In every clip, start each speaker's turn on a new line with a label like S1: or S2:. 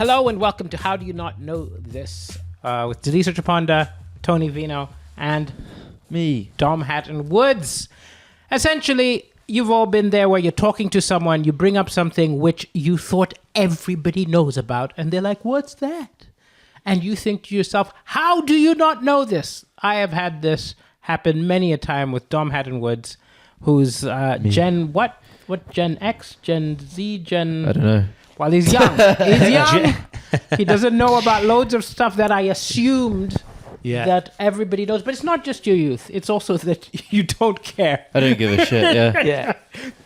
S1: Hello and welcome to How Do You Not Know This with Daliso Chaponda, Tony Vino, and
S2: me,
S1: Dom Hatton-Woods. Essentially, you've all been there where you're talking to someone, you bring up something which you thought everybody knows about, and they're like, what's that? And you think to yourself, how do you not know this? I have had this happen many a time with Dom Hatton-Woods, who's Gen, what Gen X, Gen Z, Gen...
S2: I don't know.
S1: Well, he's young. He's young. He doesn't know about loads of stuff that I assumed that everybody knows. But it's not just your youth. It's also that you don't care.
S2: I don't give a shit, yeah.
S1: Yeah.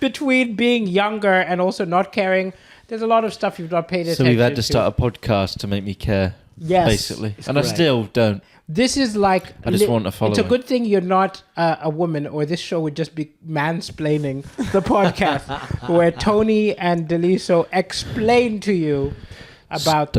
S1: Between being younger and also not caring, there's a lot of stuff you've not paid attention to.
S2: So we've had to start a podcast to make me care, basically. And correct. I still don't.
S1: This is like...
S2: I just want to follow
S1: It's a good thing you're not a woman, or this show would just be mansplaining the podcast, where Tony and Daliso explain to you about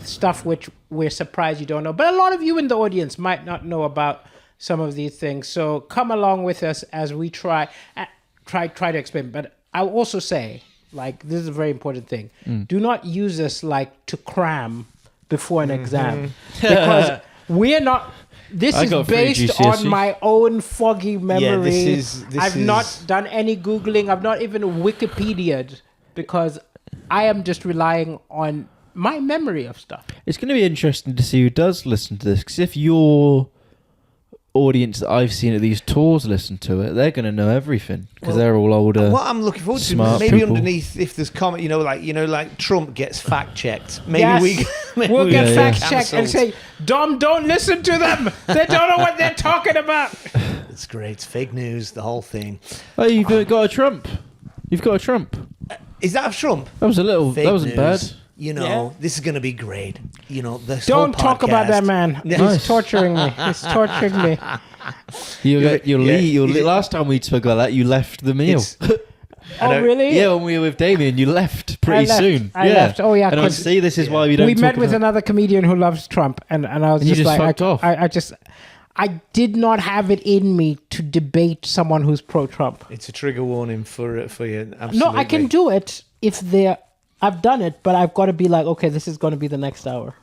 S1: stuff which we're surprised you don't know. But a lot of you in the audience might not know about some of these things. So come along with us as we try to explain. But I'll also say, like, this is a very important thing. Do not use us like to cram before an exam. Because... we're not... This is based on my own foggy memory.
S3: Yeah,
S1: I've not done any Googling. I've not even Wikipedia'd because I am just relying on my memory of stuff.
S2: It's going to be interesting to see who does listen to this. Because if your audience that I've seen at these tours listen to it, they're going to know everything because they're all older.
S3: What I'm looking forward to, maybe people. Underneath, if there's comment, like Trump gets fact checked. Maybe
S1: we'll get fact checked and say, Dom, don't listen to them. They don't know what they're talking about.
S3: It's great. It's fake news. The whole thing.
S2: Oh, you've got a Trump. You've got a Trump.
S3: Is that a Trump?
S2: That was a little.
S3: Fake
S2: that wasn't
S3: news.
S2: bad.
S3: This is going to be great. This
S1: don't talk about that man. He's torturing me. He's torturing me.
S2: Last time we spoke about that, you left the meal.
S1: Oh, really?
S2: Yeah, when we were with Damien, you left pretty soon.
S1: I left. Oh, yeah.
S2: And see, this is why we don't.
S1: We met with another comedian who loves Trump, and I was just like,
S2: fucked off.
S1: I did not have it in me to debate someone who's pro-Trump.
S3: It's a trigger warning for you. Absolutely.
S1: No, I can do it if they're. I've done it, but I've got to be like, okay, this is going to be the next hour.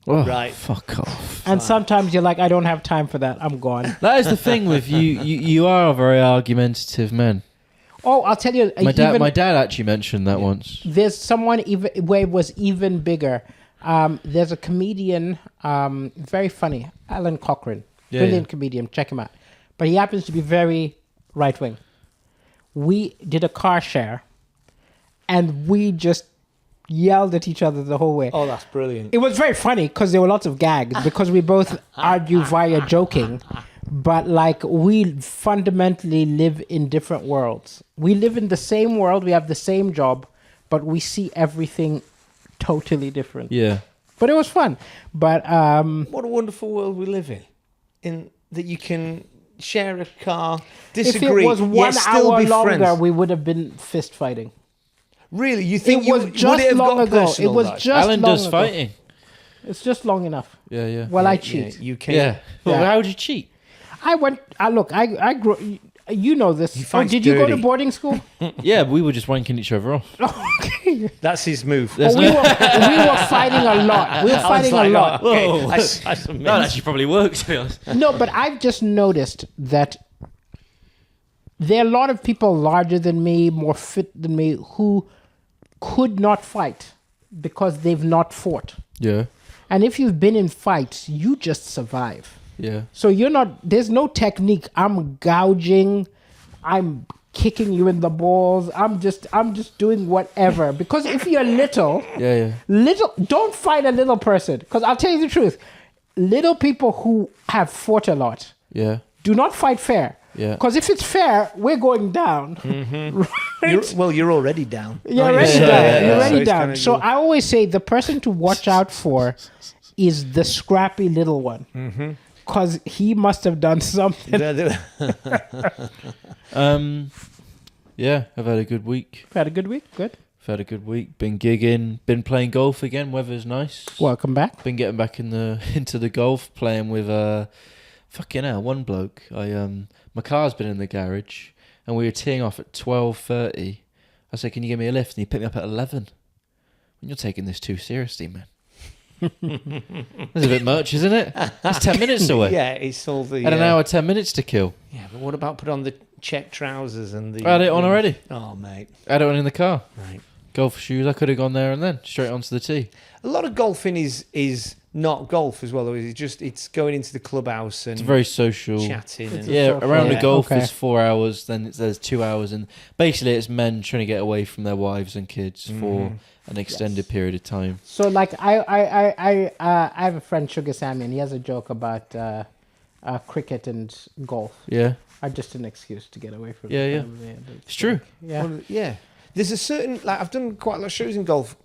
S2: Oh,
S3: right.
S2: Fuck off.
S1: And sometimes you're like, I don't have time for that. I'm gone.
S2: That is the thing with you. You are a very argumentative man.
S1: Oh, I'll tell you.
S2: My dad actually mentioned that once.
S1: There's someone where it was even bigger. There's a comedian, very funny, Alan Cochrane. Brilliant comedian. Check him out. But he happens to be very right-wing. We did a car share, and we just yelled at each other the whole way.
S3: Oh, that's brilliant.
S1: It was very funny because there were lots of gags because we both argue via joking, but like we fundamentally live in different worlds. We live in the same world, we have the same job, but we see everything totally different.
S2: Yeah.
S1: But it was fun. But
S3: what a wonderful world we live in that you can share a car, disagree.
S1: If it was 1 hour longer, we would have been fist fighting.
S3: Really? You think
S1: it was just long ago? It was just
S2: Alan
S1: long
S2: does
S1: ago.
S2: fighting.
S1: It's just long enough.
S2: Yeah.
S1: Well, I cheat.
S3: Yeah, you can.
S2: Yeah. Well, how would you cheat?
S1: I went. I grew. You know this. Did you go to boarding school?
S2: Yeah, we were just wanking each other off.
S1: Okay.
S3: That's his move.
S1: We were fighting a lot. We were fighting a lot.
S2: Okay. That actually probably works, to be honest.
S1: No, but I've just noticed that there are a lot of people larger than me, more fit than me, who could not fight because they've not fought.
S2: Yeah.
S1: And if you've been in fights, you just survive.
S2: Yeah.
S1: So there's no technique. I'm gouging, I'm kicking you in the balls. I'm just doing whatever. Because if you're little, don't fight a little person. Because I'll tell you the truth, little people who have fought a lot, do not fight fair.
S2: Yeah.
S1: Because if it's fair, we're going down.
S3: Mm-hmm.
S1: Right?
S3: You're already down.
S1: You're already down. You're already down. So I always say the person to watch out for is the scrappy little one.
S3: Mm-hmm.
S1: Because he must have done something.
S2: Yeah, I've had a good week.
S1: Had a good week? Good.
S2: I've had a good week. Been gigging. Been playing golf again. Weather's nice.
S1: Welcome back.
S2: Been getting back into the golf, playing with fucking hell, one bloke. My car's been in the garage, and we were teeing off at 12:30. I said, "Can you give me a lift?" And he picked me up at 11. You're taking this too seriously, man. That's a bit much, isn't it? It's 10 minutes away.
S3: Yeah, it's all the...
S2: And an hour, 10 minutes to kill.
S3: Yeah, but what about put on the check trousers and the...
S2: I had it on already.
S3: Oh, mate.
S2: I had it on in the car.
S3: Right.
S2: Golf shoes, I could have gone there and then, straight onto the tee.
S3: A lot of golfing is not golf as well, though. It's going into the clubhouse and
S2: It's very social.
S3: chatting. And,
S2: Yeah,
S1: social-
S2: around the
S1: Yeah,
S2: golf
S1: okay.
S2: is 4 hours, then there's 2 hours, and basically it's men trying to get away from their wives and kids for an extended period of time.
S1: So like I have a friend Sugar Sammy, and he has a joke about cricket and golf.
S2: Yeah,
S1: Are just an excuse to get away from.
S2: Yeah,
S1: the
S2: yeah.
S1: family and
S2: it's true.
S1: Yeah.
S3: Well, yeah. There's a certain... Like, I've done quite a lot of shows in golf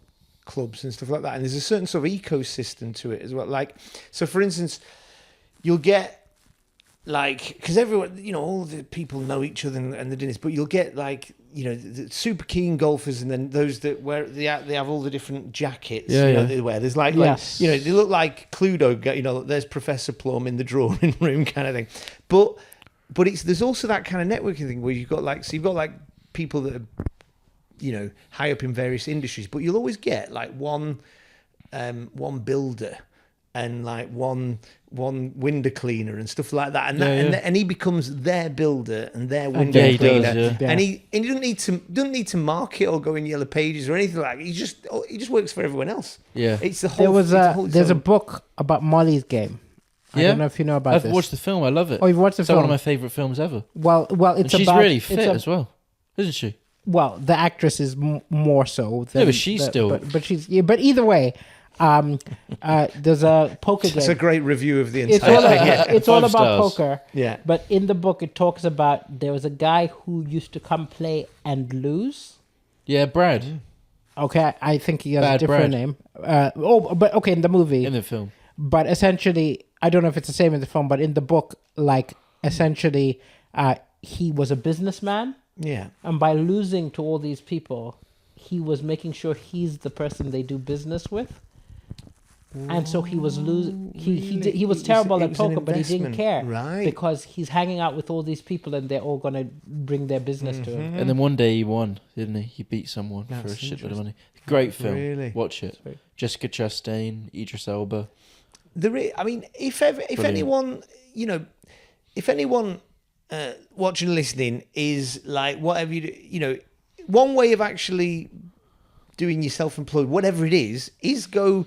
S3: clubs and stuff like that, and there's a certain sort of ecosystem to it as well. Like, so for instance, you'll get... Like, because everyone, all the people know each other and they're doing this, but you'll get like, the super keen golfers, and then those that wear they have all the different jackets. They wear. There's like,
S1: Yes.
S3: they look like Cluedo. There's Professor Plum in the drawing room kind of thing. But there's also that kind of networking thing where you've got like people that are, high up in various industries, but you'll always get like one builder and like one window cleaner and stuff like that, and he becomes their builder and their window
S2: he
S3: cleaner,
S2: does,
S3: and he doesn't need to market or go in Yellow Pages or anything like that. He just works for everyone else.
S2: Yeah.
S3: It's the whole.
S1: There's a book about Molly's Game. I
S2: Yeah?
S1: don't know if you know about
S2: I've
S1: this.
S2: watched the film, I love it.
S1: Oh, you've watched the
S2: It's
S1: film?
S2: one of my favourite films ever.
S1: Well,
S2: And
S1: it's
S2: she's
S1: about
S2: really
S1: it's
S2: fit as well, isn't she?
S1: Well, the actress is more so. Than
S2: but she's still-
S1: But she's. Yeah, but either way, there's a poker game.
S3: It's a great review of the
S1: It's
S3: entire
S1: all,
S3: thing.
S1: it's all
S2: 5
S1: about
S2: stars.
S1: poker.
S3: Yeah.
S1: But in the book, it talks about there was a guy who used to come play and lose.
S2: Yeah, Brad.
S1: Okay, I think he has
S2: Bad
S1: a different
S2: Brad.
S1: name. But okay, in the movie.
S2: In the film.
S1: But essentially, I don't know if it's the same in the film, but in the book, like, essentially, he was a businessman.
S3: Yeah.
S1: And by losing to all these people, he was making sure he's the person they do business with. And so he was losing. He was terrible
S3: it
S1: at
S3: was an
S1: poker, but he didn't
S3: investment.
S1: care,
S3: Right.
S1: Because he's hanging out with all these people, and they're all gonna bring their business to him.
S2: And then one day he won, didn't he? He beat someone for a
S3: That's
S2: shitload of money. Great film.
S3: Really?
S2: Watch it.
S1: Sweet.
S2: Jessica Chastain, Idris Elba.
S3: I mean, if anyone, if anyone watching and listening is like, whatever you do, one way of actually doing your self-employed, whatever it is go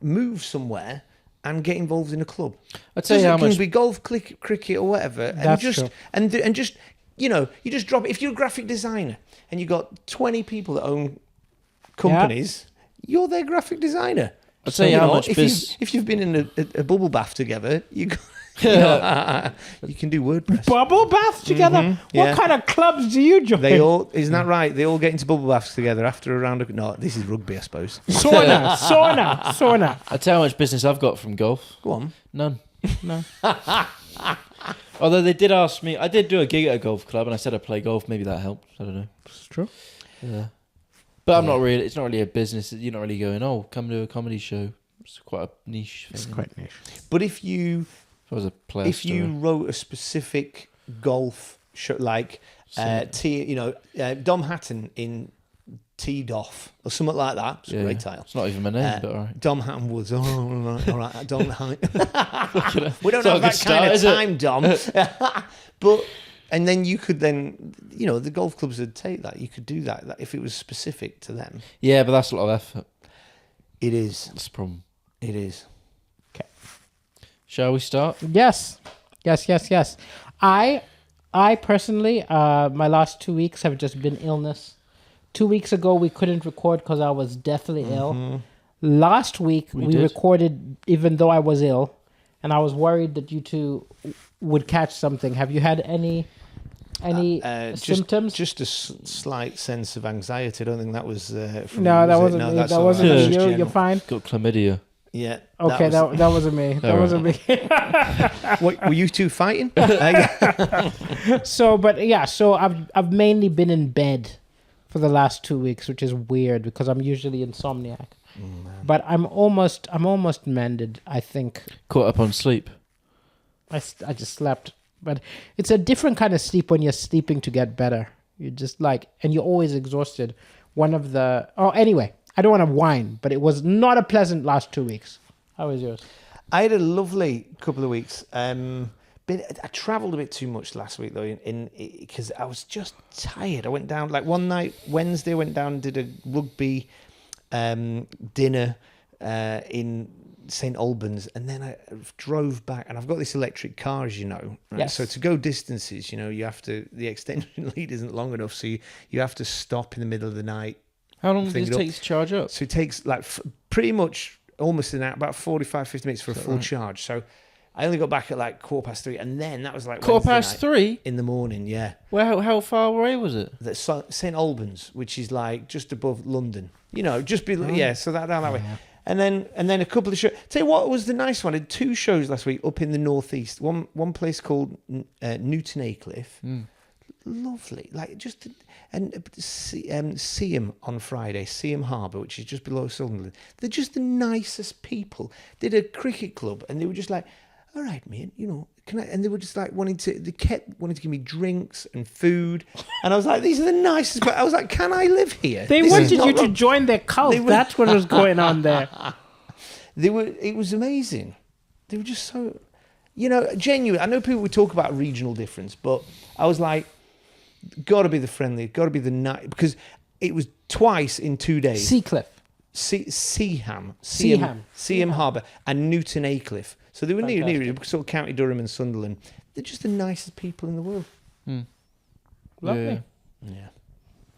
S3: move somewhere and get involved in a club.
S2: I'll tell you how
S3: It can
S2: much.
S3: be golf, cricket, or whatever, and
S1: That's
S3: just
S1: true.
S3: and just you just drop. If you're a graphic designer and you've got 20 people that own companies, you're their graphic designer.
S2: I'll tell you how much
S3: if you've been in a bubble bath together, you can do WordPress.
S1: Bubble baths together.
S3: yeah.
S1: What kind of clubs do you join?
S3: Isn't that right? They all get into bubble baths together after a round of... No, this is rugby, I suppose.
S1: sauna.
S2: I'll tell you how much business I've got from golf.
S3: Go on.
S2: None.
S1: No.
S2: Although they did ask me, I did do a gig at a golf club, and I said I play golf. Maybe that helped. I don't know.
S1: It's true.
S2: Yeah. But I'm not really. It's not really a business. You're not really going, oh, come to a comedy show. It's quite a niche thing.
S1: It's quite niche.
S3: But if you
S2: was a player
S3: if you wrote a specific golf show, like Dom Hatton in Teed Off or something like that, it's a great title.
S2: It's not even my name, but all right.
S3: Dom Hatton-Woods. Oh, all right. Dom Hatton. We don't
S2: It's not
S3: have
S2: a
S3: that
S2: good start,
S3: kind of
S2: is it?
S3: time, Dom. But and then you could the golf clubs would take that. You could do that if it was specific to them.
S2: Yeah, but that's a lot of effort.
S3: It is.
S2: That's the problem.
S3: It is.
S2: Shall we start?
S1: Yes. I personally, my last 2 weeks have just been illness. 2 weeks ago, we couldn't record because I was deathly ill. Last week, we recorded even though I was ill, and I was worried that you two would catch something. Have you had any symptoms?
S3: Just a slight sense of anxiety. I don't think that was from
S1: No,
S3: you,
S1: that
S3: was it?
S1: wasn't
S3: No,
S1: me.
S3: that's
S1: That
S3: all
S1: wasn't
S3: right.
S1: me.
S3: That's just
S1: You're
S3: general.
S1: fine.
S2: Got chlamydia.
S3: Yeah.
S1: Okay, that wasn't me. That wasn't me.
S3: What, were you two fighting?
S1: So I've mainly been in bed for the last 2 weeks, which is weird because I'm usually insomniac. But I'm almost mended, I think.
S2: Caught up on sleep.
S1: I just slept. But it's a different kind of sleep when you're sleeping to get better. You're just and you're always exhausted. Anyway, I don't want to whine, but it was not a pleasant last 2 weeks. How was yours?
S3: I had a lovely couple of weeks. I travelled a bit too much last week though, because I was just tired. I went down like one night, Wednesday, I went down and did a rugby dinner in St Albans, and then I drove back. And I've got this electric car, as you know. Right?
S1: Yes.
S3: So to go distances, you have to. The extension lead isn't long enough, so you have to stop in the middle of the night.
S2: How long does it take to charge up?
S3: So it takes like pretty much almost an hour, about 45, 50 minutes for a full charge. So I only got back at like 3:15, and then that was like Wednesday night
S2: 3:15
S3: in the morning. Yeah.
S2: Well, how far away was it?
S3: That's St Albans, which is like just above London. Just so that down that way.
S1: Yeah.
S3: And then a couple of shows. Tell you what was the nice one. I did 2 shows last week up in the northeast. One place called Newton Aycliffe. Lovely, like just Seaham on Friday, Seaham Harbour, which is just below Sunderland. They're just the nicest people. Did a cricket club, and they were just like, "All right, mate, can I?" And they were just like they kept wanting to give me drinks and food, and I was like, "These are the nicest." But I was like, "Can I live here?"
S1: They wanted you to join their cult. That's what was going on there.
S3: It was amazing. They were just so, genuine. I know people would talk about regional difference, but I was like, got to be the friendly, got to be the nice, because it was twice in 2 days.
S1: Seacliff.
S3: Seaham Harbour, and Newton Aycliffe. So they were near sort of County Durham and Sunderland. They're just the nicest people in the world.
S1: Lovely.
S3: Yeah.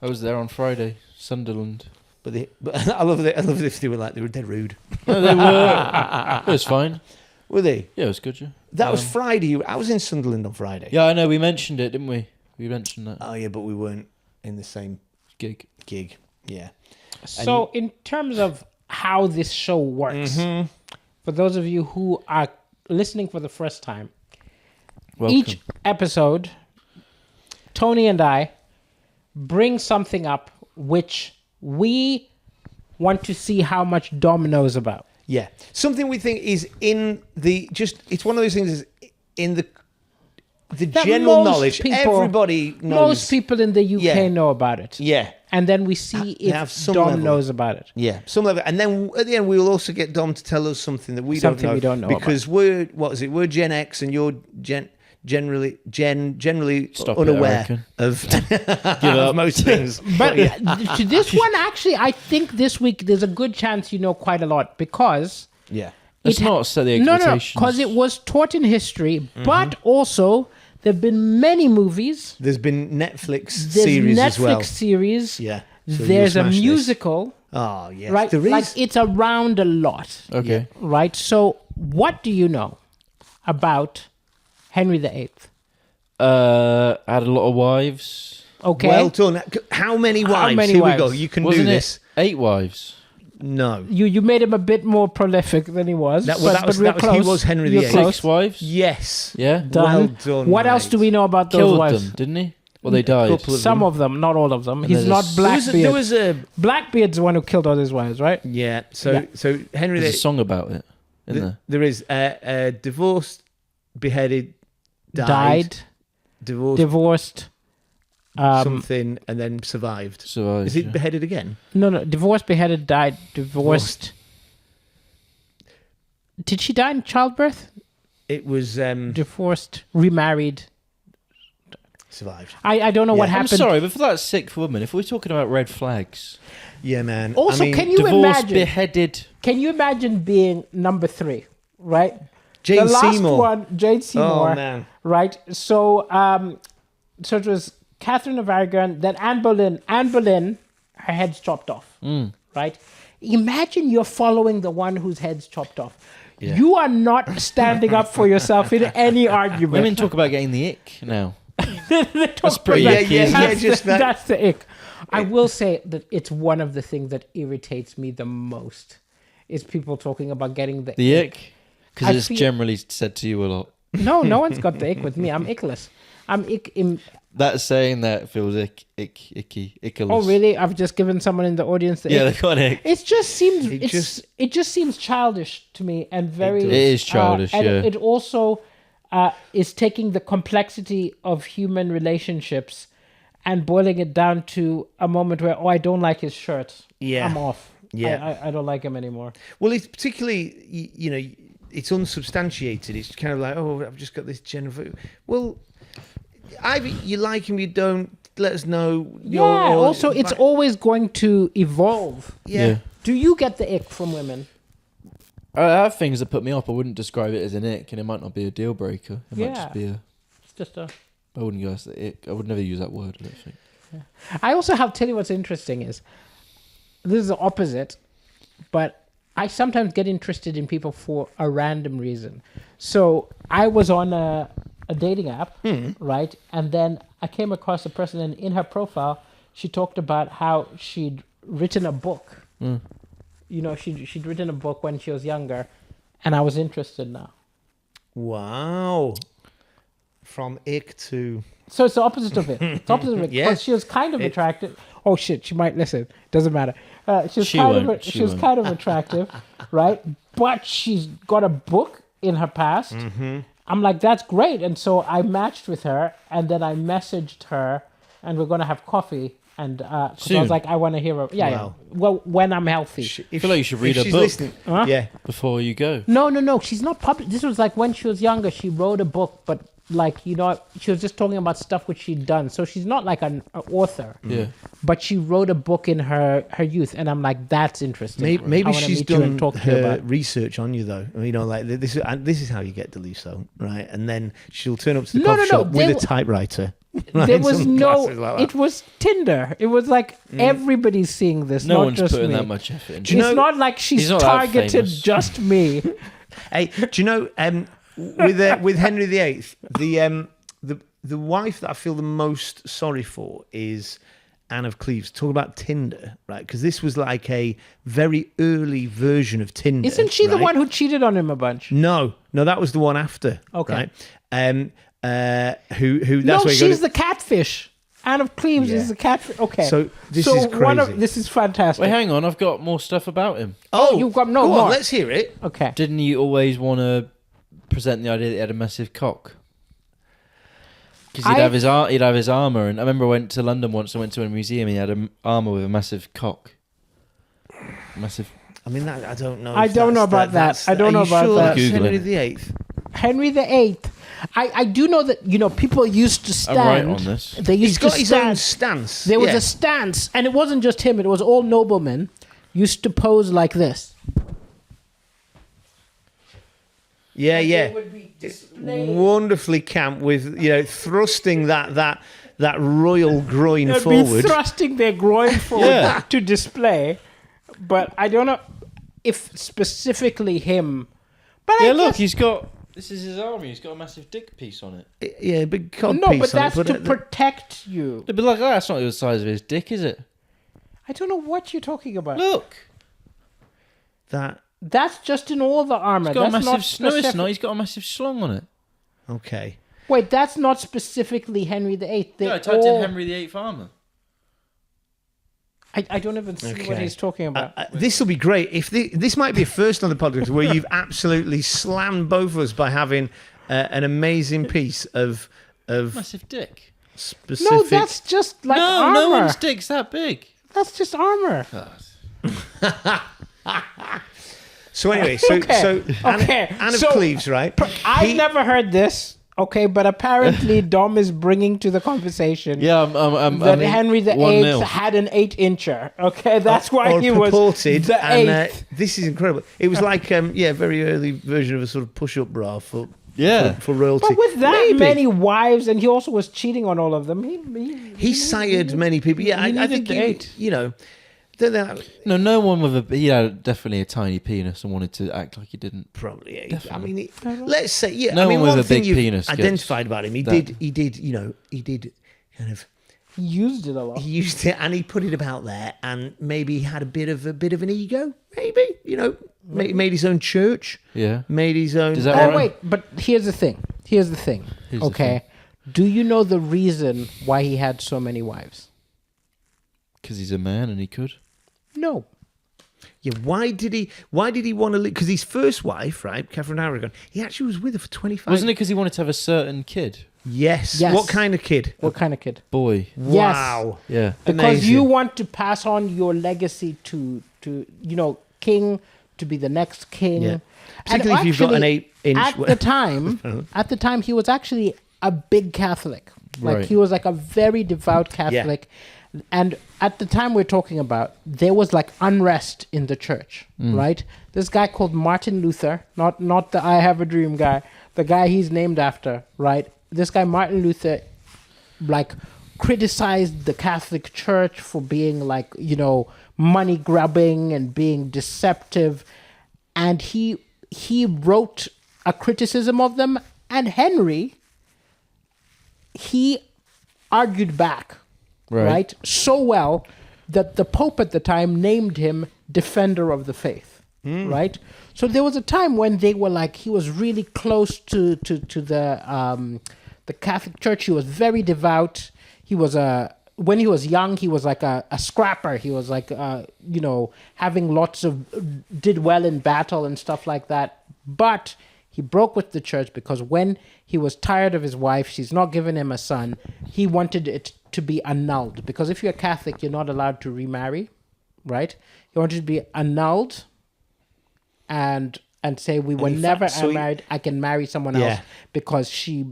S2: I was there on Friday, Sunderland.
S3: But I love if they were dead rude.
S2: No, they were. It was fine.
S3: Were they?
S2: Yeah, it was good. Yeah.
S3: That was Friday. I was in Sunderland on Friday.
S2: Yeah, I know. We mentioned it, didn't we? We mentioned that.
S3: Oh yeah, but we weren't in the same
S2: gig.
S3: Yeah.
S1: So in terms of how this show works, for those of you who are listening for the first time,
S2: Welcome.
S1: Each episode, Tony and I bring something up which we want to see how much Dom knows about.
S3: Yeah. Something we think is it's one of those things is in the general knowledge. Everybody knows.
S1: Most people in the UK know about it.
S3: Yeah.
S1: And then we see if Dom knows about it.
S3: Yeah, some level. And then at the end, we will also get Dom to tell us something that we don't know. Because we're Gen X and you're generally unaware of most things.
S1: But to this one, actually, I think this week there's a good chance you know quite a lot because...
S3: Yeah.
S2: Let's not set the expectations.
S1: No, because it was taught in history, but also... There have been many movies.
S3: There's been Netflix series as well.
S1: Netflix series.
S3: Yeah. So
S1: there's a musical.
S3: This. Oh, yes.
S1: Right?
S3: There is.
S1: Like, it's around a lot.
S2: Okay.
S1: Right? So, what do you know about Henry VIII?
S2: Had a lot of wives.
S1: Okay.
S3: Well done. How many wives? Here we go. You can do this.
S2: 8 wives.
S3: No.
S1: You made him a bit more prolific than he was.
S3: He was Henry VIII.
S2: 6 wives?
S3: Yes.
S2: Yeah.
S1: Done.
S3: Well done.
S1: What else do we know about those
S2: Killed
S1: wives?
S2: them, didn't he? Well, they died.
S1: Some of them, not all of them. He's not Blackbeard.
S3: There was a...
S1: Blackbeard's the one who killed all his wives, right?
S3: Yeah. So Henry VIII...
S2: There's a song about it, isn't there?
S3: There is. Divorced, beheaded, died.
S1: Divorced.
S3: Something, and then survived. Is it beheaded again?
S1: No. Divorced, beheaded, died, divorced. Did she die in childbirth?
S3: It was...
S1: divorced, remarried.
S3: Survived.
S1: I don't know what happened.
S2: I'm sorry, but for that 6th woman, if we're talking about red flags...
S3: Yeah, man.
S1: Also, can you
S2: divorced,
S1: imagine...
S2: beheaded...
S1: Can you imagine being number 3, right?
S3: Jane
S1: Seymour.
S3: Seymour.
S1: One, Jane Seymour.
S3: Oh, man.
S1: Right? So it was Catherine of Aragon, then Anne Boleyn. Anne Boleyn, her head's chopped off. Right? Imagine you're following the one whose head's chopped off. Yeah. You are not standing up for yourself in any argument.
S2: Women talk about getting the ick now.
S1: That's
S2: pretty icky.
S1: That's the ick. I will say that it's one of the things that irritates me the most is people talking about getting the
S2: ick. Because it's generally said to you a lot.
S1: No one's got the ick with me. I'm ickless. I'm ick.
S2: That saying that feels icky, ickless.
S1: Oh, really? I've just given someone in the audience the
S2: ick. They've got an ick.
S1: It just seems childish to me and very...
S2: It is childish,
S1: and
S2: yeah.
S1: It also is taking the complexity of human relationships and boiling it down to a moment where, I don't like his shirt.
S3: Yeah.
S1: I'm off.
S3: Yeah.
S1: I don't like him anymore.
S3: Well, it's particularly, you know, it's unsubstantiated. It's kind of like, oh, I've just got this general. Well, either you like him, you don't. Let us know.
S1: Also, it's always going to evolve.
S3: Yeah.
S1: Do you get the ick from women?
S2: I have things that put me off. I wouldn't describe it as an ick, and it might not be a deal breaker. It might just be
S1: It's just a.
S2: I wouldn't go as the ick. I would never use that word. I don't think.
S1: Yeah. I also have tell you what's interesting is, this is the opposite, but I sometimes get interested in people for a random reason. So I was on a dating app, right? And then I came across a person, and in her profile, she talked about how she'd written a book. You know, she'd written a book when she was younger, and I was interested now.
S3: Wow. From ick to...
S1: So it's the opposite of it. It's the opposite of it.
S3: Yeah.
S1: Because she was kind of attractive. Oh shit, she might listen. Doesn't matter. She was kind of attractive, right? But she's got a book in her past. I'm like, that's great. And so I matched with her, and then I messaged her, and we're gonna have coffee. And because I was like, I want to hear her. Yeah. Well, when I'm healthy.
S2: I feel like you should read a book before you go.
S1: No. She's not public. This was like when she was younger. She wrote a book, but like, you know, she was just talking about stuff which she'd done. So she's not like an author.
S2: Yeah.
S1: But she wrote a book in her youth, and I'm like, that's interesting.
S3: Maybe she's done her research on you, though. You know, like this is how you get Daliso, right? And then she'll turn up to the coffee shop with a typewriter. Right?
S1: There was it was Tinder. It was like everybody's seeing this,
S2: no
S1: not
S2: one's
S1: just
S2: putting
S1: me.
S2: that much effort into.
S1: It's not like she's targeted just me.
S3: Hey, do you know with Henry VIII, the wife that I feel the most sorry for is Anne of Cleves. Talk about Tinder, right? Because this was like a very early version of Tinder.
S1: Isn't she the one who cheated on him a bunch?
S3: No, that was the one after.
S1: Okay.
S3: Right? Who? That's
S1: no,
S3: where
S1: she's the catfish. Anne of Cleves is the catfish. Okay.
S3: So this is crazy.
S1: This is fantastic.
S2: Wait, hang on. I've got more stuff about him.
S3: Oh,
S1: you've got
S3: go
S1: more.
S3: on, let's hear it.
S1: Okay.
S2: Didn't you always want to present the idea that he had a massive cock? Because he'd have his armour. And I remember I went to London once. I went to a museum. He had an armour with a massive cock. Massive.
S3: I mean, I don't know.
S1: I don't know about that. I don't know about that.
S3: Henry VIII.
S1: Henry VIII. I do know that, you know, people used to stand.
S2: I'm right on this.
S1: They used
S3: He's got
S1: to
S3: his
S1: stand.
S3: own stance.
S1: There was a stance, and it wasn't just him. It was all noblemen used to pose like this.
S3: Yeah.
S1: They would be displayed.
S3: Wonderfully camp with, you know, thrusting that royal groin
S1: They'd
S3: forward.
S1: be thrusting their groin forward to display. But I don't know if specifically him. But
S2: Look, he's got... This is his army. He's got a massive dick piece on it.
S3: Yeah, a big cod
S1: no,
S3: piece
S1: but that's
S3: on it.
S1: to protect you.
S2: It'd be like, that's not the size of his dick, is it?
S1: I don't know what you're talking about.
S2: Look.
S1: That's just in all the armor.
S2: He's got
S1: that's
S2: a massive... No, it's not. He's got a massive schlong on it.
S3: Okay.
S1: Wait, that's not specifically Henry VIII.
S2: I typed in Henry VIII armor.
S1: I don't even see what he's talking about.
S3: This will be great. If this might be a first on the podcast where you've absolutely slammed both of us by having an amazing piece of
S2: Massive dick.
S3: Specific.
S1: No, that's just like armor.
S2: No one's dick's that big.
S1: That's just armor.
S3: So anyway, Anne of Cleves, right?
S1: I've never heard this. Okay, but apparently Dom is bringing to the conversation that Henry VIII had an 8-incher. Okay, that's why he was
S3: purported,
S1: the eighth.
S3: This is incredible. It was like a very early version of a sort of push-up bra for royalty.
S1: But with that many wives, and he also was cheating on all of them.
S3: He sired many people. Yeah, I think you know.
S2: No one with he had definitely a tiny penis and wanted to act like he didn't.
S3: Probably.
S2: Definitely.
S3: I mean, let's say
S2: No one with
S3: one
S2: a
S3: thing
S2: big
S3: you've
S2: penis
S3: identified about him. He did kind of.
S1: He used it a lot.
S3: He used it, and he put it about there, and maybe he had a bit of an ego. Maybe made his own church.
S2: Yeah.
S3: Made his own.
S2: Is that right?
S1: Wait, but here's the thing. Okay, do you know the reason why he had so many wives?
S2: Because he's a man and he could.
S1: No.
S3: Yeah, why did he want to leave? Because his first wife, right, Catherine Aragon, he actually was with her for 25
S2: Wasn't it because he wanted to have a certain kid?
S3: Yes. What kind of kid?
S1: What kind of kid?
S2: Boy.
S3: Wow.
S1: Yes.
S2: Yeah.
S1: Because you want to pass on your legacy to to king to be the next king.
S3: Yeah. Particularly if you've got an 8-inch.
S1: At the time, he was actually a big Catholic. Like
S2: Right.
S1: he was like a very devout Catholic. And at the time we're talking about, there was like unrest in the church, right? This guy called Martin Luther, not the I Have a Dream guy, the guy he's named after, right? This guy Martin Luther, like, criticized the Catholic Church for being like, money grubbing and being deceptive, and he wrote a criticism of them. And Henry, he argued back. Right. So well that the Pope at the time named him Defender of the Faith. Right. So there was a time when they were like, he was really close to the Catholic Church. He was very devout. He was when he was young, he was like a scrapper. He was like, having did well in battle and stuff like that. But he broke with the church because when he was tired of his wife, she's not giving him a son, he wanted it to be annulled. Because if you're a Catholic, you're not allowed to remarry, right? He wanted to be annulled and say, we were never married, I can marry someone else because she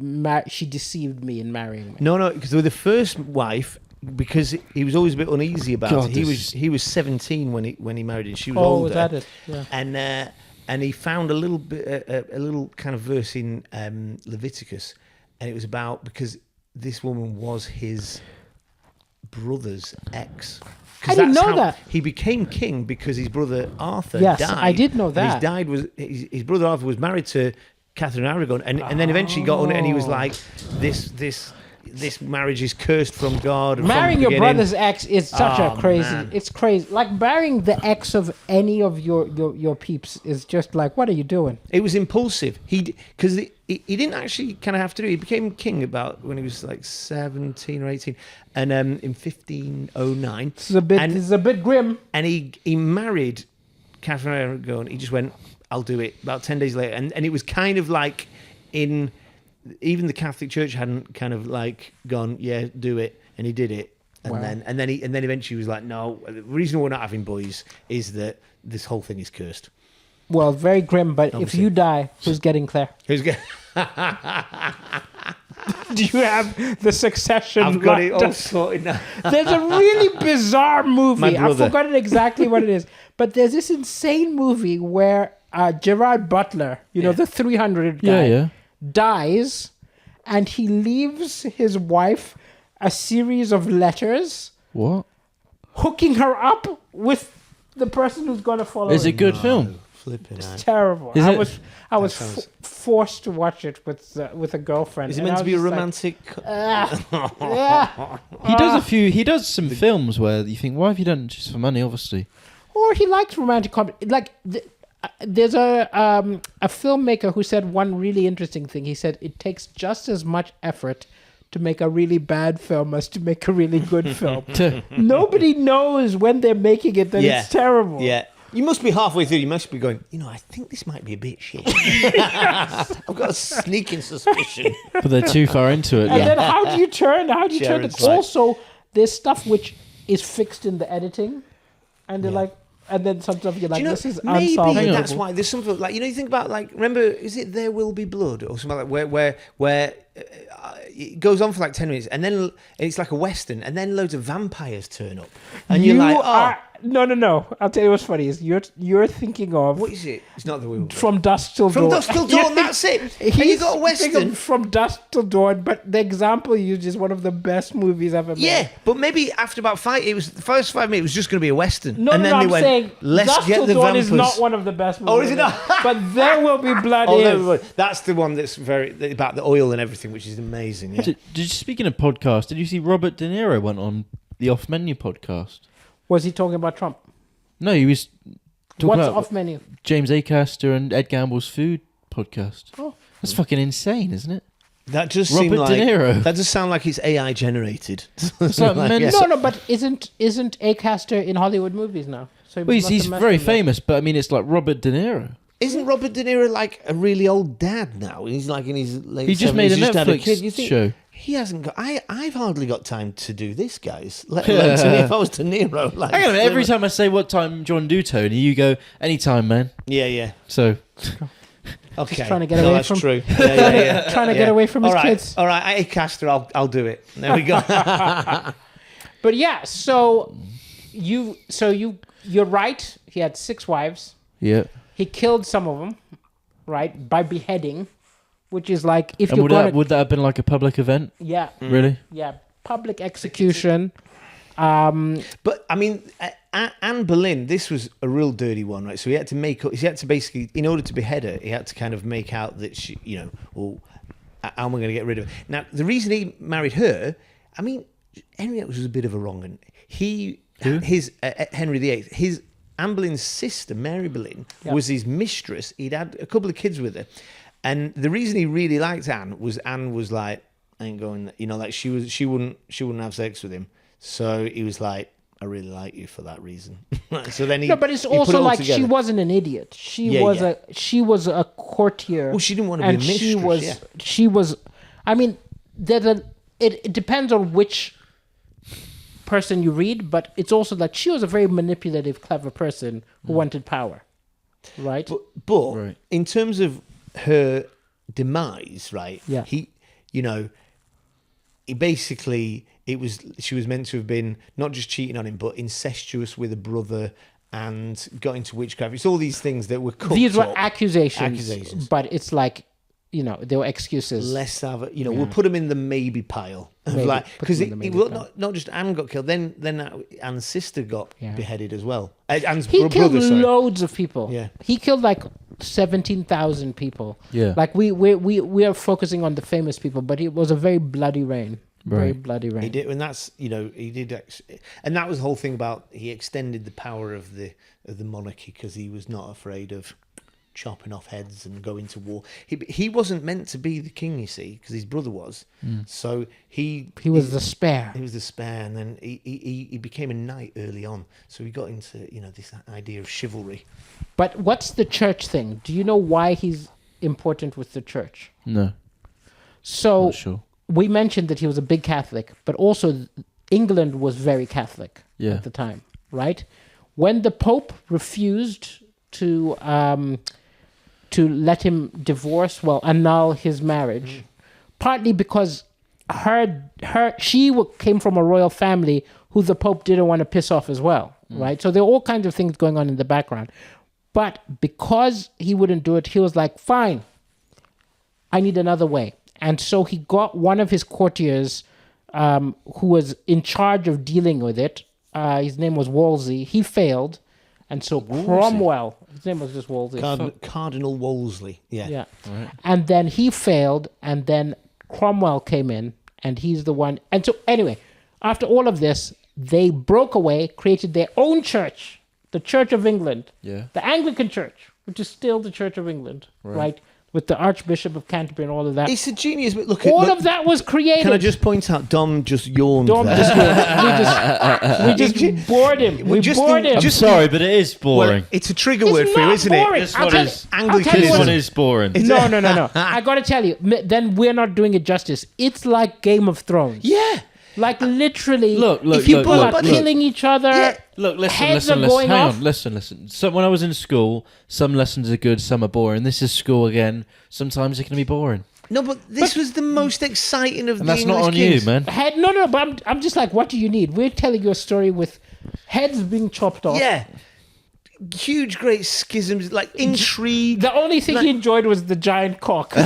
S1: deceived me in marrying me.
S3: No, because with the first wife, because he was always a bit uneasy about it. He was 17 when he married her. She was older.
S1: Was that it? Yeah.
S3: And he found a little kind of verse in Leviticus, and it was about, because this woman was his brother's ex.
S1: I didn't know that.
S3: He became king because his brother Arthur
S1: died.
S3: Yes,
S1: I did know that.
S3: His brother Arthur was married to Catherine of Aragon, and then eventually got on it, and he was like, this marriage is cursed from God.
S1: Marrying your brother's ex is such a crazy. Man. It's crazy. Like marrying the ex of any of your peeps is just like, what are you doing?
S3: It was impulsive. Because he didn't actually kind of have to do it. He became king about when he was like 17 or 18, and in 1509.
S1: This is a bit grim.
S3: And he married Catherine of Aragon. He just went, I'll do it. About 10 days later, and it was kind of like even the Catholic Church hadn't kind of like gone, yeah, do it, and he did it, and then eventually he was like, no, the reason we're not having boys is that this whole thing is cursed.
S1: Well, very grim, but obviously, if you die, who's getting Claire?
S3: Who's getting?
S1: Do you have the succession?
S3: I've got it all sorted now.
S1: There's a really bizarre movie. I've forgotten exactly what it is, but there's this insane movie where Gerard Butler, the 300 guy, dies, and he leaves his wife a series of letters.
S2: What?
S1: Hooking her up with the person who's going to follow.
S2: Is it a good film?
S1: It's terrible. I was forced to watch it with a girlfriend.
S3: Is it meant to be a romantic?
S2: He does some films where you think, why have you done it just for money? Obviously.
S1: Or he likes romantic comedy. Like there's a filmmaker who said one really interesting thing. He said it takes just as much effort to make a really bad film as to make a really good film. Nobody knows when they're making it that it's terrible.
S3: Yeah. You must be halfway through. You must be going, I think this might be a bit shit. I've got a sneaking suspicion.
S2: But they're too far into it.
S1: And then how do you turn? it? Also, there's stuff which is fixed in the editing. And they're like, and then sometimes you're like, this is unsolvable.
S3: Maybe that's why there's something like, you think about, like, remember, is it There Will Be Blood or something like where it goes on for like 10 minutes and then it's like a Western and then loads of vampires turn up. And you're like,
S1: No. I'll tell you what's funny is you're thinking of...
S3: What is it? It's not The Will Be Blood.
S1: From Dusk Till Dawn.
S3: From Dusk Till Dawn, that's it. And you got a Western.
S1: From Dusk Till Dawn, but the example you used is one of the best movies ever made.
S3: Yeah, but maybe after about the first 5 minutes, it was just going to be a Western.
S1: No, I'm saying
S3: let's get the
S1: Dawn
S3: vampires.
S1: Is not one of the best movies.
S3: Oh, is it not?
S1: But There Will Be Blood is.
S3: That's the one that's about the oil and everything, which is amazing. Yeah.
S2: Speaking of podcasts, did you see Robert De Niro went on the Off Menu podcast?
S1: Was he talking about Trump?
S2: No, he was talking about
S1: Off Menu?
S2: James Acaster and Ed Gamble's food podcast.
S1: Oh.
S2: That's fucking insane, isn't it?
S3: That just
S2: Robert De Niro.
S3: That just sound like it's AI generated.
S1: No, but isn't Acaster in Hollywood movies now? So
S2: he's very famous, but I mean, it's like Robert De Niro.
S3: Isn't Robert De Niro like a really old dad now? He's like in his late 70s.
S2: He just made a Netflix show.
S3: He hasn't got. I've hardly got time to do this, guys. Let alone to me if I was to Nero. Like,
S2: Hang on a minute, every time I say what time do you want to do, Tony, you go anytime, man.
S3: Yeah.
S2: So
S3: Okay.
S1: Just trying to get away
S3: that's
S1: from.
S3: true. Yeah.
S1: Trying to get away from his kids.
S3: All right. Hey, Castor, I'll do it. There we go.
S1: But yeah, so you're right. He had 6 wives.
S2: yeah.
S1: He killed some of them, right, by beheading, which is like if
S2: And
S1: you're
S2: would
S1: going
S2: would that have been like a public event?
S1: yeah,
S2: Really?
S1: yeah, public execution.
S3: But I mean, Anne Boleyn, this was a real dirty one, right? So he had to basically, in order to behead her, he had to kind of make out that she, how am I going to get rid of her? Now, the reason he married her, I mean, Henry VIII was a bit of a wrong un. Henry VIII, Anne Boleyn's sister, Mary Boleyn, was his mistress. He'd had a couple of kids with her. And the reason he really liked Anne was like, I ain't going, like she wouldn't have sex with him. So he was like, I really like you for that reason. So then
S1: but it's also like she wasn't an idiot. She was a courtier.
S3: Well, she didn't want to be a mistress.
S1: She was. I mean, it depends on which person you read, but it's also like she was a very manipulative, clever person who wanted power, right?
S3: But
S2: Right.
S3: in terms of her demise, right?
S1: Yeah.
S3: He basically she was meant to have been not just cheating on him, but incestuous with a brother and got into witchcraft. It's all these things that were cooked
S1: These were
S3: up.
S1: accusations, but it's like they were excuses.
S3: Let's have it. We'll put him in the maybe pile.
S1: Maybe.
S3: Because not just Anne got killed. Then Anne's sister got beheaded as well. Anne's
S1: He
S3: brother,
S1: killed
S3: sorry.
S1: loads of people.
S3: Yeah.
S1: He killed like 17,000 people.
S2: Yeah.
S1: Like we are focusing on the famous people, but it was a very bloody reign. Very bloody reign.
S3: He did, and that's he did, and that was the whole thing about he extended the power of the monarchy because he was not afraid of chopping off heads and going to war. He wasn't meant to be the king, you see, because his brother was. So he
S1: was the spare.
S3: He was the spare, and then he became a knight early on. So he got into this idea of chivalry.
S1: But what's the church thing? Do you know why he's important with the church?
S2: No.
S1: So
S2: Not sure.
S1: we mentioned that he was a big Catholic, but also England was very Catholic at the time, right? When the Pope refused to let him annul his marriage, partly because she came from a royal family who the Pope didn't want to piss off as well, right? So there were all kinds of things going on in the background. But because he wouldn't do it, he was like, fine, I need another way. And so he got one of his courtiers who was in charge of dealing with it. His name was Wolsey. He failed. And so Cromwell, his name was just Wolsey.
S3: Cardinal Wolsey. Yeah.
S1: Right. And then he failed. And then Cromwell came in. And he's the one. And so anyway, after all of this, they broke away, created their own church, the Church of England.
S2: Yeah.
S1: The Anglican Church, which is still the Church of England, right? With the Archbishop of Canterbury and all of that.
S3: It's a genius, but look.
S1: All of that was created.
S3: Can I just point out, Dom just yawned.
S1: We just bored him. We bored him.
S2: I'm sorry, but it is boring.
S3: Well, it's a trigger word for you, isn't
S1: boring.
S3: it?
S2: This one is
S3: Anglicanism.
S2: This one is boring.
S1: No. I got to tell you, then we're not doing it justice. It's like Game of Thrones.
S3: Yeah.
S1: Like literally,
S2: Look,
S1: people are killing each other.
S3: Yeah.
S2: Look,
S1: heads
S2: listen.
S1: are going
S2: Hang
S1: off.
S2: on, listen. So when I was in school, some lessons are good, some are boring. This is school again. Sometimes it can be boring.
S3: No, but this was the most exciting of
S2: And
S3: the
S2: that's
S3: English
S2: not on
S3: kings.
S2: you, man.
S1: No, but I'm just like, what do you need? We're telling you a story with heads being chopped off.
S3: Yeah. Huge, great schisms, like intrigue.
S1: The only thing he enjoyed was the giant cock.
S3: Which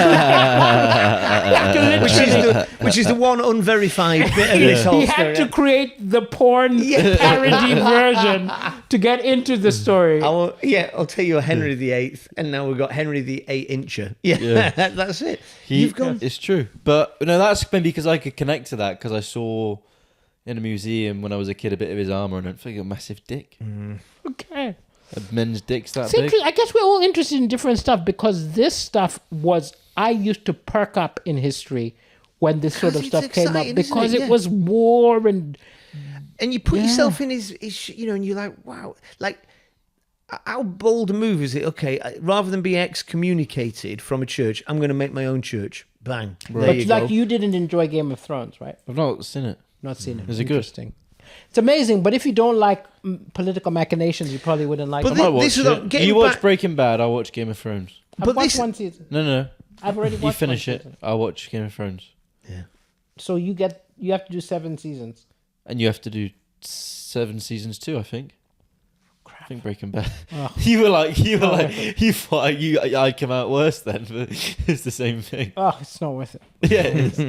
S3: is the one unverified bit of this whole
S1: He
S3: story.
S1: had to create the porn parody version to get into the story.
S3: I'll tell you a Henry VIII, and now we've got Henry the 8-incher. Yeah. That's it. You've gone.
S2: It's true. But no, that's maybe because I could connect to that because I saw in a museum when I was a kid a bit of his armour and I think a massive dick.
S1: Okay.
S2: A men's dick's that
S1: See,
S2: big.
S1: I guess we're all interested in different stuff because this stuff I used to perk up in history when this sort of
S3: It's
S1: stuff came
S3: exciting,
S1: up because
S3: isn't it?
S1: it was war and
S3: you put yourself in his, and you're like, wow, like, how bold a move is it? Okay, rather than be excommunicated from a church, I'm going to make my own church. Bang.
S2: Right.
S3: There you
S1: But
S3: go.
S1: like you didn't enjoy Game of Thrones, right?
S2: I've not seen it.
S1: Not seen it.
S2: Is it good?
S1: Interesting. It's amazing, but if you don't like political machinations, you probably wouldn't like
S3: But
S1: it.
S3: thi-
S2: I might watch
S3: this is
S2: it.
S3: like getting
S2: You watch
S3: back-
S2: Breaking Bad, I'll watch Game of Thrones.
S1: I've
S3: but
S1: watched
S3: this-
S1: one season.
S2: No.
S1: I've already watched
S2: You finish
S1: one
S2: it,
S1: season.
S2: I'll watch Game of Thrones.
S3: Yeah.
S1: So you have to do 7 seasons.
S2: And you have to do 7 seasons too, I think. I think Breaking Bad.
S1: Oh.
S2: You thought I come out worse then, but it's the same thing.
S1: Oh, it's not worth it.
S2: Yeah, it is.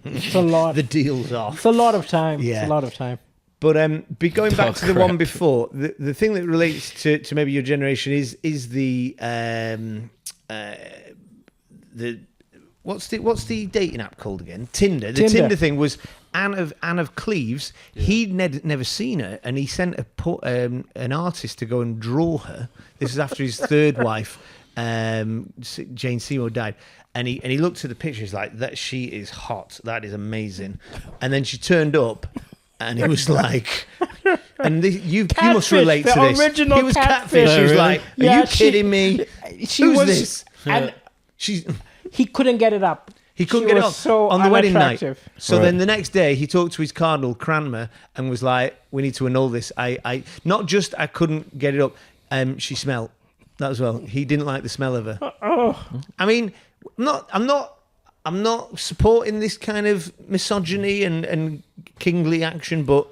S1: It's a lot.
S3: The deal's off.
S1: It's a lot of time.
S3: Yeah.
S1: It's a lot of time.
S3: But be going back
S2: Oh,
S3: to the
S2: crap.
S3: one before, the thing that relates to maybe your generation is the what's the dating app called again? Tinder. The
S1: Tinder.
S3: Tinder thing was Anne of Cleves. Yeah. He'd never seen her, and he sent an artist to go and draw her. This is after his third wife, Jane Seymour, died. And he looked at the picture. He's like, "That she is hot. That is amazing." And then she turned up, and he was like, "And you must relate
S1: the
S3: to this."
S1: original
S3: He was
S1: catfish.
S3: catfish. He was
S2: Really?
S3: like, "Are
S1: Yeah,
S3: you kidding me?
S1: She
S3: Who's
S1: was,
S3: this?"
S1: and
S3: She's.
S1: he couldn't get it up.
S3: He couldn't
S1: She
S3: get it
S1: was
S3: up
S1: so
S3: on the wedding night.
S1: unattractive.
S3: So
S2: Right.
S3: then the next day, he talked to his cardinal Cranmer and was like, "We need to annul this. I not just I couldn't get it up. She smelled that as well. He didn't like the smell of her. I mean, I'm not supporting this kind of misogyny and kingly action, but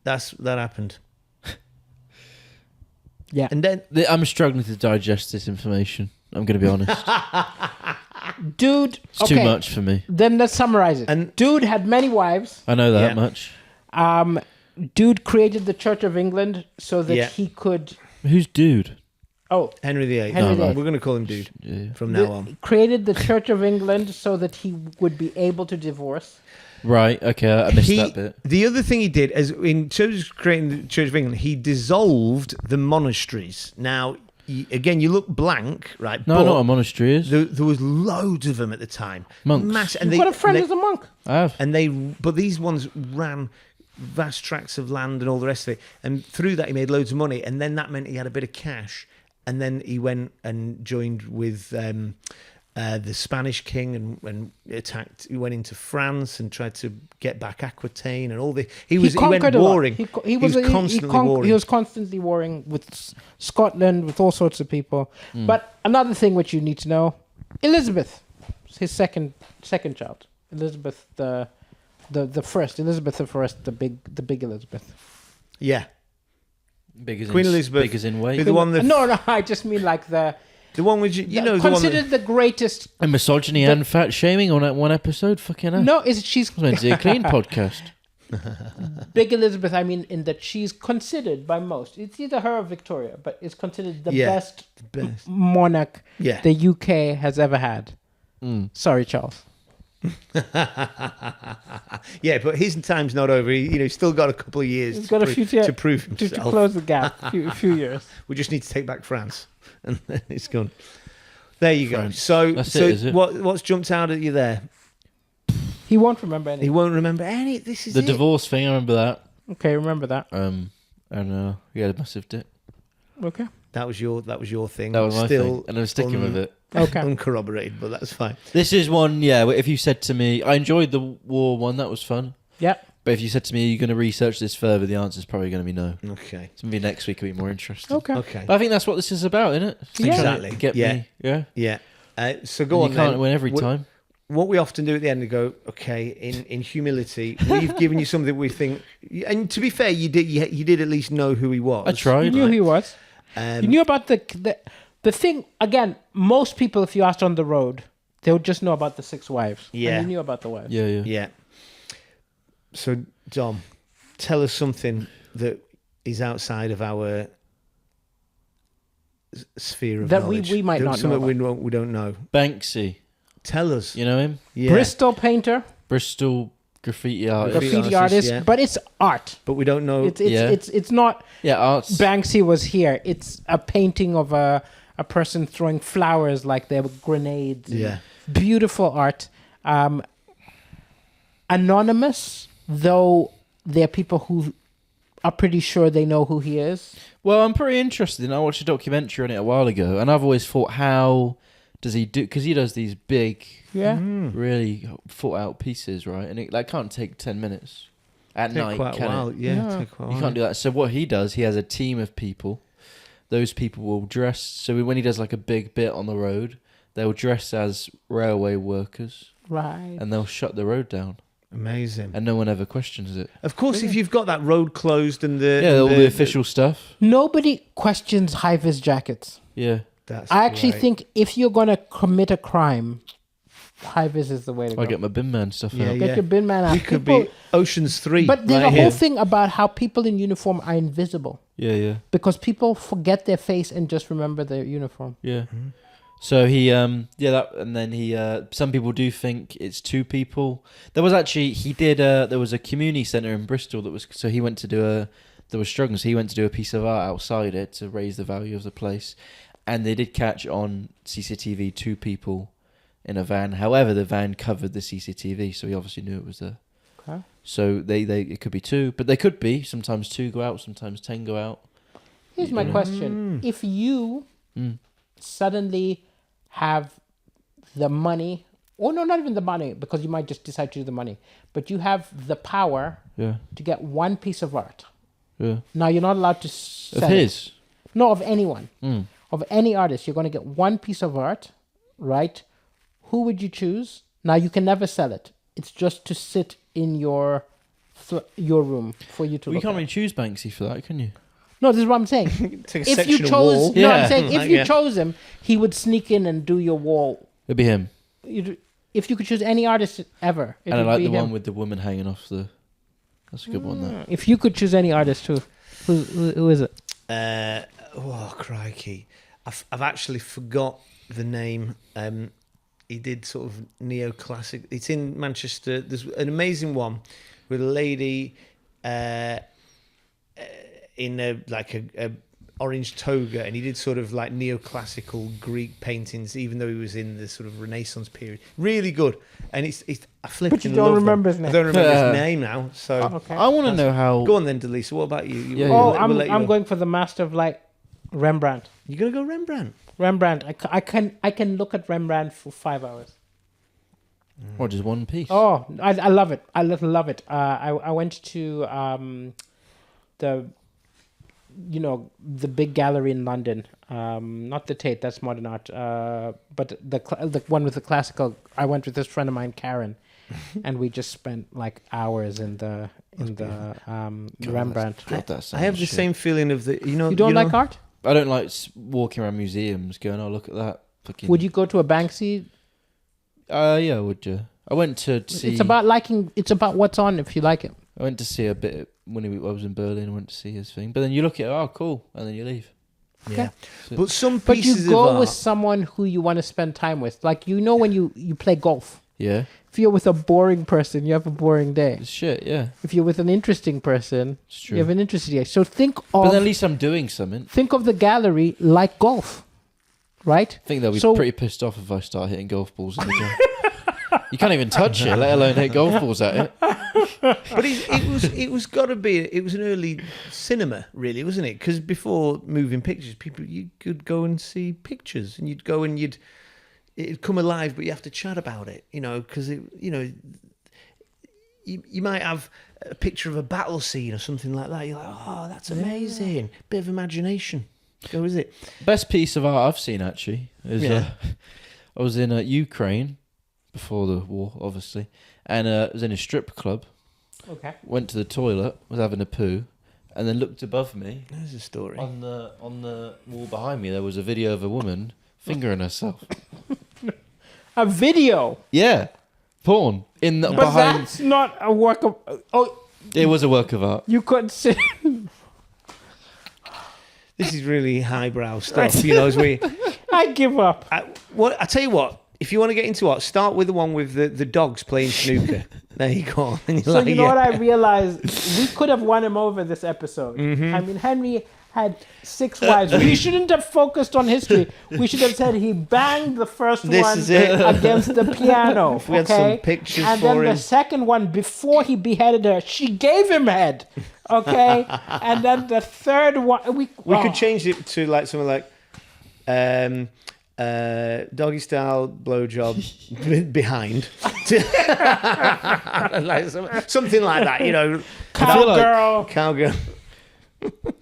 S3: that happened.
S1: Yeah.
S3: And then
S2: I'm struggling to digest this information. I'm going to be honest.
S1: Dude,
S2: It's
S1: okay.
S2: too much for me.
S1: Then let's summarize it.
S3: And-
S1: Dude had many wives.
S2: I know that
S3: Yeah.
S2: much.
S1: Dude created the Church of England so that
S3: Yeah.
S1: he could.
S2: Who's dude?
S1: Oh,
S3: Henry VIII.
S1: Henry
S3: We're
S1: VIII.
S3: going to call him dude
S2: Yeah.
S3: from now on.
S1: created the Church of England so that he would be able to divorce.
S2: Right, okay, I missed that bit.
S3: The other thing he did, as in terms of creating the Church of England, he dissolved the monasteries. Now, again, you look blank, right?
S2: No,
S3: but
S2: not a monastery is.
S3: there was loads of them at the time.
S2: Monks.
S3: And
S1: You've got a friend who's a monk.
S2: I have.
S3: but these ones ran vast tracts of land and all the rest of it. And through that, he made loads of money. And then that meant he had a bit of cash. And then he went and joined with the Spanish king and attacked. He went into France and tried to get back Aquitaine and all the. He went
S1: conquered a lot.
S3: warring.
S1: He was
S3: constantly warring.
S1: He was constantly warring with Scotland, with all sorts of people. But another thing which you need to know: Elizabeth, his second child, Elizabeth the first, Elizabeth the big Elizabeth.
S3: Yeah,
S2: Big as
S3: Queen
S2: in,
S3: Elizabeth.
S2: Big as in weight.
S3: the one that
S1: No, I just mean like the
S3: one with you know the one
S1: considered
S3: that,
S1: the greatest.
S2: And misogyny and fat shaming on that one episode? Fucking hell.
S1: No, she's
S2: I was meant to do a clean podcast.
S1: Big Elizabeth. I mean, in that she's considered by most. It's either her or Victoria, but it's considered the best
S3: best.
S1: monarch
S3: Yeah.
S1: the UK has ever had. Sorry, Charles.
S3: Yeah, but his time's not over. He's still got a couple of years
S1: He's got a few
S3: to prove
S1: to
S3: himself.
S1: close the gap. A few years.
S3: We just need to take back France, and then it's gone. There you go.
S2: France.
S3: So,
S2: That's it, is it?
S3: what's jumped out at you there?
S1: He won't remember
S3: He
S1: anything.
S3: won't remember any. This is
S2: The
S3: it.
S2: divorce thing, I remember that.
S1: Okay, remember that.
S2: And he had a massive dick.
S1: Okay.
S3: That was your thing.
S2: That was my
S3: Still
S2: thing. And I'm sticking with it.
S1: Okay.
S3: uncorroborated, but that's fine.
S2: This is one, yeah, if you said to me, I enjoyed the war one, that was fun.
S1: Yep.
S2: But if you said to me, are you going to research this further, the answer's probably going to be no.
S3: Okay.
S2: So maybe next week will be more interesting.
S1: Okay.
S3: Okay.
S2: But I think that's what this is about, isn't it?
S1: Yeah.
S3: Exactly.
S2: Get
S3: Yeah.
S2: me. Yeah.
S3: Yeah. So go on.
S2: You can't
S3: then.
S2: win every
S3: What-
S2: time.
S3: What we often do at the end is go, okay, in humility, we've given you something we think, and to be fair, you did at least know who he was.
S2: I tried.
S1: You knew who he was. You knew about the thing. Again, most people, if you asked on the road, they would just know about the 6 wives.
S3: Yeah.
S1: And you knew about the wives.
S2: Yeah.
S3: Yeah. So, Dom, tell us something that is outside of our sphere of
S1: That
S3: knowledge.
S1: we might not know
S3: Something we don't know.
S2: Banksy.
S3: Tell us.
S2: You know him?
S3: Yeah.
S1: Bristol painter,
S2: Bristol graffiti artist.
S1: graffiti
S3: artist,
S1: artist,
S3: yeah.
S1: but it's art.
S3: But we don't know.
S1: It's not.
S2: Yeah, arts.
S1: Banksy was here. It's a painting of a person throwing flowers like they were grenades.
S3: Yeah.
S1: Beautiful art. Anonymous, though there are people who are pretty sure they know who he is.
S2: Well, I'm pretty interested. I watched a documentary on it a while ago, and I've always thought, how does he do? Because he does these big,
S1: Yeah.
S2: really thought out pieces, right? And that can't take 10 minutes at night,
S3: quite a
S2: can
S3: while.
S2: it?
S3: Yeah, take quite a
S2: You
S3: while.
S2: can't do that. So what he does, he has a team of people. Those people will dress. So when he does like a big bit on the road, they'll dress as railway workers,
S1: Right.
S2: and they'll shut the road down,
S3: Amazing.
S2: and no one ever questions it.
S3: Of course, if you've got that road closed and
S2: All the official stuff.
S1: Nobody questions high-vis jackets.
S2: Yeah.
S3: That's
S1: I actually
S3: great.
S1: think if you're going to commit a crime, high-vis is the way to go.
S2: I get my bin man stuff
S3: Yeah,
S2: out.
S1: Get your bin man out.
S3: We could
S1: People-
S3: be Ocean's 3.
S1: But there's
S3: right
S1: a
S3: here.
S1: whole thing about how people in uniform are invisible
S2: Yeah.
S1: because people forget their face and just remember their uniform.
S2: Yeah. So he, and then he, some people do think it's two people. There was actually, there was a community centre in Bristol so he went to do there was struggling, so he went to do a piece of art outside it to raise the value of the place. And they did catch on CCTV 2 people in a van. However, the van covered the CCTV, so he obviously knew it was there.
S1: Okay.
S2: So it could be 2, but they could be. Sometimes 2 go out, sometimes 10 go out.
S1: Here's my question. If you suddenly have the money, or no, not even the money, because you might just decide to do the money, but you have the power
S2: Yeah.
S1: to get one piece of art.
S2: Yeah.
S1: Now, you're not allowed to sell
S2: Of his.
S1: it. No, of anyone.
S2: Mm.
S1: Of any artist. You're going to get one piece of art, right? Who would you choose? Now, you can never sell it. It's just to sit in your room for you to
S2: Well, you
S1: look
S2: can't
S1: at.
S2: really choose Banksy for that, can you?
S1: No, this is what I'm saying.
S3: Take a
S1: If you
S3: section of
S1: chose,
S3: wall.
S1: no, I'm
S2: Yeah.
S1: saying if
S3: Like,
S1: you
S3: yeah.
S1: chose him, he would sneak in and do your wall.
S2: It'd be him.
S1: If you could choose any artist ever, it
S2: And I
S1: would
S2: like
S1: be
S2: the
S1: him.
S2: one with the woman hanging off the... That's a good one, that.
S1: If you could choose any artist, who is it?
S3: Oh, crikey. I've actually forgot the name. He did sort of neoclassic. It's in Manchester. There's an amazing one with a lady in a orange toga, and he did sort of like neoclassical Greek paintings, even though he was in the sort of Renaissance period. Really good. And it's I flipped.
S1: But you don't remember his name.
S3: I don't remember his name now. So
S1: Okay.
S2: I want to know how...
S3: go on then, Daliso. What about you?
S2: Yeah,
S1: Oh,
S2: yeah.
S3: We'll let you
S1: I'm
S3: go.
S1: going for the master of light, Rembrandt.
S3: You're gonna go Rembrandt.
S1: Rembrandt. I can look at Rembrandt for 5 hours.
S2: Or just one piece.
S1: Oh, I love it. I love it. I went to the big gallery in London. Not the Tate, that's modern art. But the one with the classical. I went with this friend of mine, Karen, and we just spent like hours in the Rembrandt.
S2: God, that sounds
S3: I have the
S2: shit.
S3: same feeling of the
S1: You don't like art?
S2: I don't like walking around museums going, oh, look at that. Fucking...
S1: Would you go to a Banksy?
S2: Yeah, would you? I went to see...
S1: It's about liking. It's about what's on if you like it.
S2: I went to see a bit when I was in Berlin. I went to see his thing. But then you look at it, oh, cool. And then you leave.
S3: Yeah.
S2: So-
S3: But some
S1: But
S3: pieces
S1: you go
S3: of
S1: with
S3: art.
S1: someone who you want to spend time with. Like when you play golf.
S2: Yeah.
S1: If you're with a boring person, you have a boring day.
S2: It's shit, yeah.
S1: If you're with an interesting person,
S2: It's true.
S1: you have an interesting day. So think
S2: But
S1: of
S2: at least I'm doing something.
S1: the gallery like golf, right?
S2: I think they'll be
S1: So-
S2: pretty pissed off if I start hitting golf balls in the gym. You can't even touch it, let alone hit golf balls at it.
S3: But it was got to be. It was an early cinema, really, wasn't it? Because before moving pictures, you could go and see pictures, and you'd go and it'd come alive, but you have to chat about it, because you might have a picture of a battle scene or something like that. You're like, oh, that's amazing. Bit of imagination. Go, is it?
S2: Best piece of art I've seen, actually, is I was in Ukraine before the war, obviously, and I was in a strip club.
S1: Okay.
S2: Went to the toilet, was having a poo, and then looked above me.
S3: There's a story.
S2: On the wall behind me, there was a video of a woman fingering herself.
S1: A video.
S2: Yeah, porn in the
S1: But
S2: behind.
S1: that's not a work of. Oh,
S2: It was a work of art.
S1: you could sit.
S3: This is really highbrow stuff, as we.
S1: I give up.
S3: I tell you what. If you want to get into art, start with the one with the dogs playing snooker. There you go. And you're
S1: So
S3: like,
S1: you know what I realized? We could have won him over this episode.
S3: Mm-hmm.
S1: I mean, Henry had 6 wives. We shouldn't have focused on history. We should have said he banged the first
S3: This
S1: one
S3: is it.
S1: against the piano.
S3: We had some pictures
S1: and
S3: for
S1: then
S3: him.
S1: the second one, before he beheaded her, she gave him head. Okay, and then the third one, we
S3: could change it to like something like, doggy style blowjob behind, like something like that. You know, cowgirl.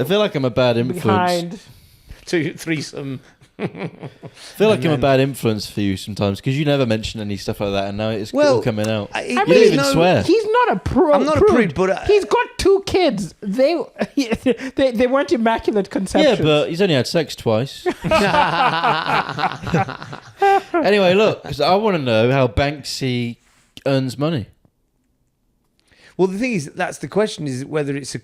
S2: I feel like I'm a bad influence.
S1: Behind.
S3: Threesome.
S2: I feel like I'm a bad influence for you sometimes because you never mention any stuff like that, and now it's all coming out. You don't even swear.
S1: He's not a prude.
S3: I'm not a prude, but
S1: he's got 2 kids. They weren't immaculate conceptions.
S2: Yeah, but he's only had sex twice. Anyway, look, 'cause I want to know how Banksy earns money.
S3: Well, the thing is, that's the question: is whether it's a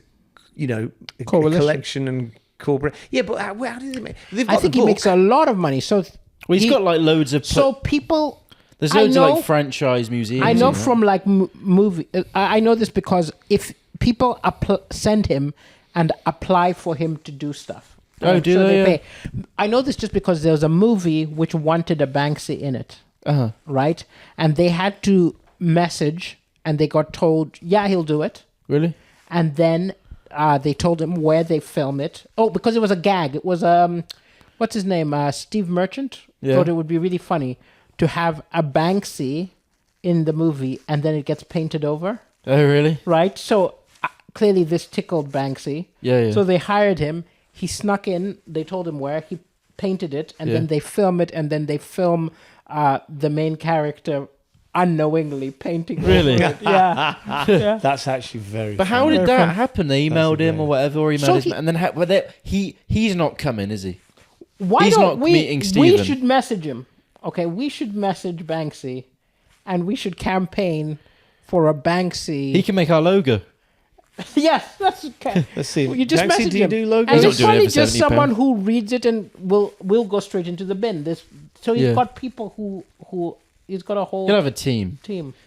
S3: collection and corporate. Yeah, but how does it make?
S1: I think he makes a lot of money. So
S2: he's got like loads of.
S1: So people.
S2: There's loads of like franchise museums.
S1: I know from like movie. I know this because if people send him and apply for him to do stuff.
S2: Oh, do they?
S1: Pay. I know this just because there was a movie which wanted a Banksy in it. Right, and they had to message, and they got told, "Yeah, he'll do it."
S2: Really?
S1: And then. They told him where they film it. Oh, because it was a gag. It was what's his name? Steve Merchant.
S2: Yeah.
S1: Thought it would be really funny to have a Banksy in the movie, and then it gets painted over.
S2: Oh, really?
S1: Right. So clearly, this tickled Banksy.
S2: Yeah.
S1: So they hired him. He snuck in. They told him where. He painted it, and then they film it, and then they film the main character unknowingly painting.
S2: Really?
S1: Yeah.
S3: That's actually very.
S2: But how did that happen? They emailed him or whatever, or emailed his, and then he's not coming, is he?
S1: Why
S2: he's
S1: don't
S2: not meeting Stephen.
S1: We should message him. Okay, we should message Banksy, and we should campaign for a Banksy.
S2: He can make our logo.
S1: Yes, that's okay.
S3: Let's see.
S1: You just
S3: Banksy,
S1: message
S3: do you
S1: him.
S3: do logos?
S1: And
S2: Don't
S1: it's
S2: do it
S1: probably
S2: for
S1: just
S2: £70.
S1: someone who reads it and will go straight into the bin. So he's got people who he's got a whole.
S2: He'll have a team.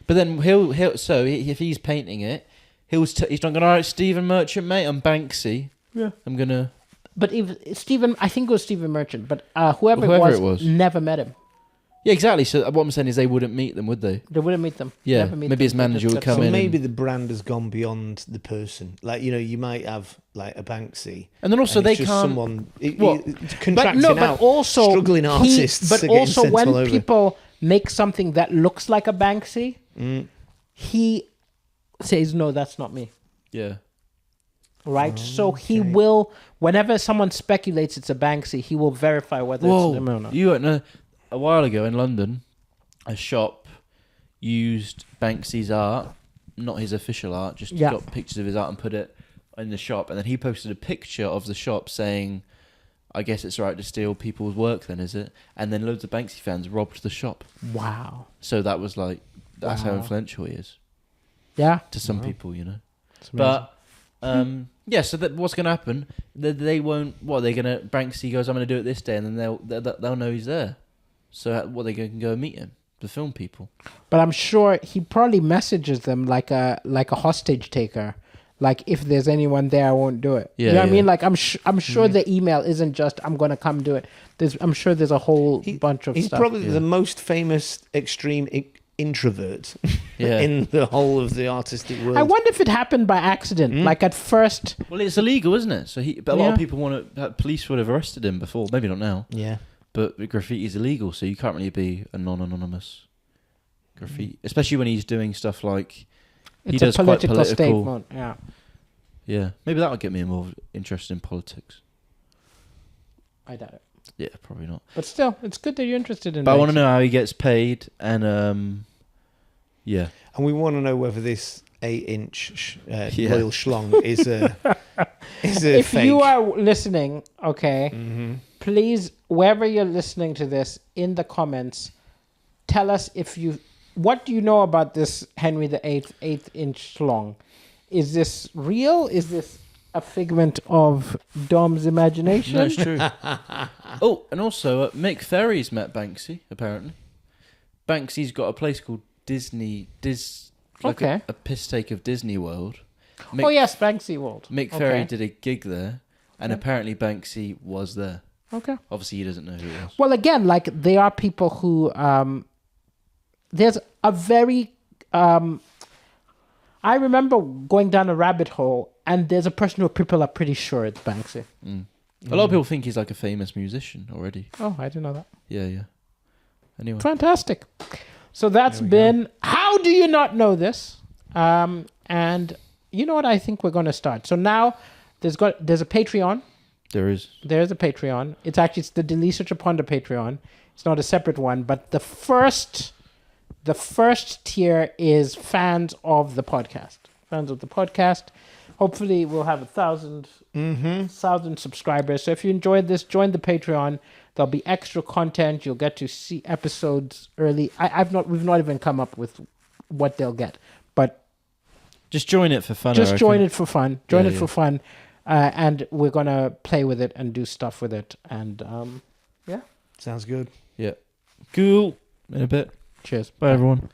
S2: But then if he's painting it, he's not going to write Stephen Merchant, mate. I'm Banksy.
S1: Yeah.
S2: I'm gonna.
S1: But if Stephen, I think it was Stephen Merchant, but whoever it was, never met him.
S2: Yeah, exactly. So what I'm saying is they wouldn't meet them, would they?
S1: They wouldn't meet them.
S2: Yeah,
S1: Never meet
S2: maybe his manager would come in.
S3: Maybe the brand has gone beyond the person. Like, you might have like a Banksy,
S2: and then also they
S3: can't.
S2: Someone
S3: contracting out,
S1: also
S3: struggling artists.
S1: But also when people make something that looks like a Banksy, he says, "No, that's not me."
S2: Yeah.
S1: Right, so he will. Whenever someone speculates it's a Banksy, he will verify whether it's him or not.
S2: You know, a while ago in London, a shop used Banksy's art, not his official art, just got pictures of his art and put it in the shop, and then he posted a picture of the shop saying, "I guess it's right to steal people's work, then, is it?" And then loads of Banksy fans robbed the shop.
S1: Wow!
S2: So that was like that's how influential he is.
S1: Yeah,
S2: to some people, you know, but. So what's going to happen? They won't. What they're going to? Banksy goes, "I'm going to do it this day," and then they'll know he's there. So they can go meet him, the film people.
S1: But I'm sure he probably messages them like a hostage taker. Like, if there's anyone there, I won't do it.
S2: Yeah,
S1: you know what I mean? Like, I'm sure the email isn't just I'm going to come do it. I'm sure there's a whole bunch of stuff.
S3: He's probably the most famous extreme introvert in the whole of the artistic world.
S1: I wonder if it happened by accident. Like at first.
S2: Well, it's illegal, isn't it? So but a lot of people police would have arrested him before. Maybe not now.
S3: Yeah.
S2: But graffiti is illegal, so you can't really be a non-anonymous graffiti, especially when he's doing stuff like he does quite political
S1: statement.
S2: Yeah, maybe that would get me interested in politics.
S1: I doubt it.
S2: Yeah, probably not.
S1: But still, it's good that you're interested in.
S2: But I want to know how he gets paid, and yeah.
S3: And we want to know whether this 8-inch royal schlong is a
S1: if
S3: fake.
S1: You are listening, please, wherever you're listening to this, in the comments, tell us what do you know about this Henry VIII 8-inch schlong? Is this real? Is this a figment of Dom's imagination?
S2: No, it's true. Oh, and also Mick Ferry's met Banksy, apparently. Banksy's got a place called a piss take of Disney World.
S1: Yes, Banksy World.
S2: Mick Ferry did a gig there, and apparently Banksy was there.
S1: Okay.
S2: Obviously, he doesn't know who it was.
S1: Well, again, like, there are people who... there's a very... I remember going down a rabbit hole, and there's a person who people are pretty sure it's Banksy.
S2: A lot of people think he's like a famous musician already.
S1: Oh, I didn't know that.
S2: Yeah. Anyway.
S1: Fantastic. So that's been. How do you not know this? And you know what? I think we're going to start. So now there's a Patreon. There's a Patreon. It's the Daliso Chaponda Patreon. It's not a separate one, but the first tier is fans of the podcast. Hopefully, we'll have 1,000 subscribers. So if you enjoyed this, join the Patreon. There'll be extra content. You'll get to see episodes early. We've not even come up with what they'll get, but
S2: just join it for fun.
S1: Join it for fun. For fun, and we're gonna play with it and do stuff with it. And
S3: sounds good.
S2: Yeah, cool. In a bit.
S1: Cheers.
S2: Bye everyone.